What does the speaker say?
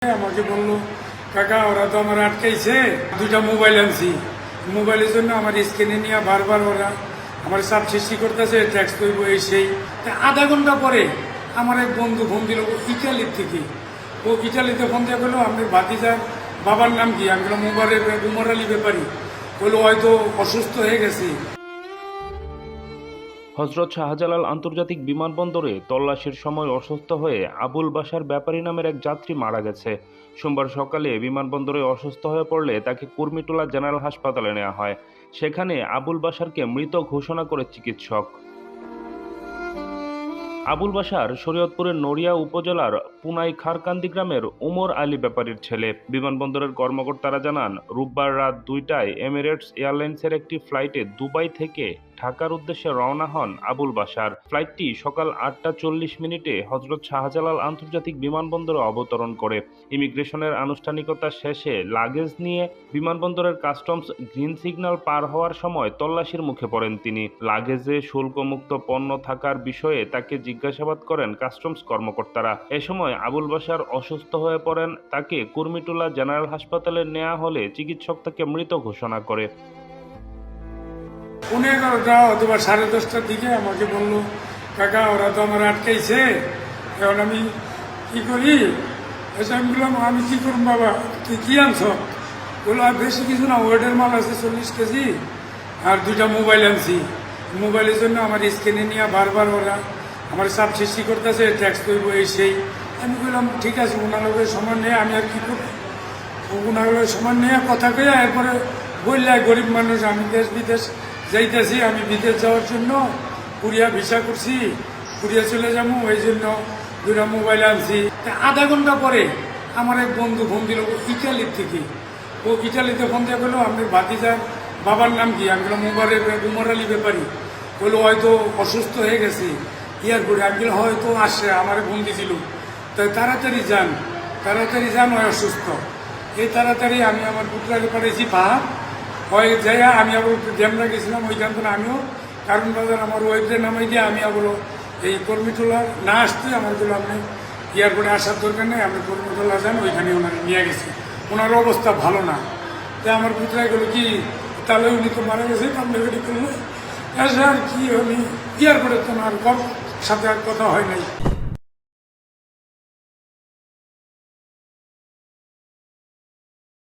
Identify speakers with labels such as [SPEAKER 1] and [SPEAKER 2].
[SPEAKER 1] আমাকে বললো, কাকা ওরা তো আমার আটকাইছে, দুইটা মোবাইল আনছি, মোবাইলের জন্য আমার স্ক্রিনে নিয়ে বারবার ওরা আমার চাপ সৃষ্টি করতেছে, ট্যাক্স করব এই সেই। আধা ঘন্টা পরে আমার এক বন্ধু ফোন দিল ইটালির থেকে। ও ইটালিতে ফোন দিয়ে বললো, আপনি ভাতিজার বাবার নাম কি? আমি বললাম উমর আলী ব্যাপারী। বললো হয়তো অসুস্থ হয়ে গেছে।
[SPEAKER 2] হযরত শাহজালাল আন্তর্জাতিক বিমানবন্দরে তল্লাশির সময় অসুস্থ হয়ে আবুল বাশার ব্যাপারী নামের এক যাত্রী মারা গেছে। সোমবার সকালে বিমানবন্দরে অসুস্থ হয়ে পড়লে তাকে কুর্মিটোলা জেনারেল হাসপাতালে নেওয়া হয়। সেখানে আবুল বাশারকে মৃত ঘোষণা করে চিকিৎসক। আবুল বাশার শরীয়তপুরের নড়িয়া উপজেলার পুনাই খারকান্দি গ্রামের উমর আলী ব্যাপারীর ছেলে। বিমানবন্দরের কর্মকর্তারা জানান, রোববার রাত 2টায় এমিরেটস এয়ারলাইন্সের একটি ফ্লাইটে দুবাই থেকে ঢাকার উদ্দেশ্যে রওনা হন আবুল বাশার। ফ্লাইটটি সকাল 8টা 40 মিনিটে হযরত শাহজালাল আন্তর্জাতিক বিমানবন্দরে অবতরণ করে। ইমিগ্রেশনের আনুষ্ঠানিকতা শেষে লাগেজ নিয়ে বিমানবন্দরের কাস্টমস গ্রিন সিগন্যাল পার হওয়ার সময় তল্লাশির মুখে পড়েন তিনি। লাগেজে শুল্কমুক্ত পণ্য থাকার বিষয়ে তাকে জিজ্ঞাসাবাদ করেন কাস্টমস কর্মকর্তারা। এ সময় আবুল বাশার অসুস্থ হয়ে পড়েন। তাকে কুর্মিটোলা জেনারেল হাসপাতালে নেওয়া হলে চিকিৎসক তাকে মৃত ঘোষণা করে।
[SPEAKER 1] 11টা অথবা 10:30টার দিকে আমাকে বললো, কাকা ওরা তো আমার আটকাইছে, এখন আমি কি করি? আমি বললাম, আমি কি করুন বাবা, তুই কি আনছ? বললো, আর বেশি কিছু না, ওয়েটের মাল আছে 40 কেজি, আর দুইটা মোবাইল আনছি, মোবাইলের জন্য আমার স্ক্রিনে নিয়ে বারবার ওরা আমার চাপ সৃষ্টি করতেছে, ট্যাক্স করব এই সেই। আমি বললাম, ঠিক আছে, ওনার সমান নিয়ে আমি আর কি করবো? ওনার সমান নিয়ে কথা কইয়া এরপরে বললে, গরিব মানুষ, আমি দেশ বিদেশ যাইতেছি, আমি বিদেশ যাওয়ার জন্য কুরিয়া ভিসা করছি, কুরিয়া চলে যাবো, এই জন্য দুটা মোবাইল আনছি। আধা ঘন্টা পরে আমার এক বন্ধু ফোন দিল ইটালির থেকে। ও ইটালিতে ফোন দিয়ে বললো, আপনি ভাতিজার বাবার নাম কি? আমি বললাম উমর আলী ব্যাপারী। বললো হয়তো অসুস্থ হয়ে গেছে এয়ারপোর্টে। আমি বললাম হয়তো আসে, আমার ফোন দিয়েছিল, তাই তাড়াতাড়ি যান, হয় অসুস্থ। এই তাড়াতাড়ি আমি আমার পুত্রাকে পাঠিয়েছি পাহাড় হয় যাইয়া, আমি আবার ড্যামরা গেছিলাম, ওইখান থেকে আমিও কারণ বাজার আমার ওয়েবরে নামাই দিয়ে আমি আবার এই কর্মীটোলা না আসতে আমার বললো, আপনি এয়ারপোর্টে আসার দরকার নেই, আপনি কর্মীটোলা যান, ওইখানে ওনাকে নিয়ে গেছি। ওনার অবস্থা ভালো না। তাই আমার পুত্রাই গেলো, কি তাহলে উনি তো মারা গেছে, কান্নাকাটি করলো। আর কি, আমি এয়ারপোর্টে তো আর সাথে আর কথা হয় নাই।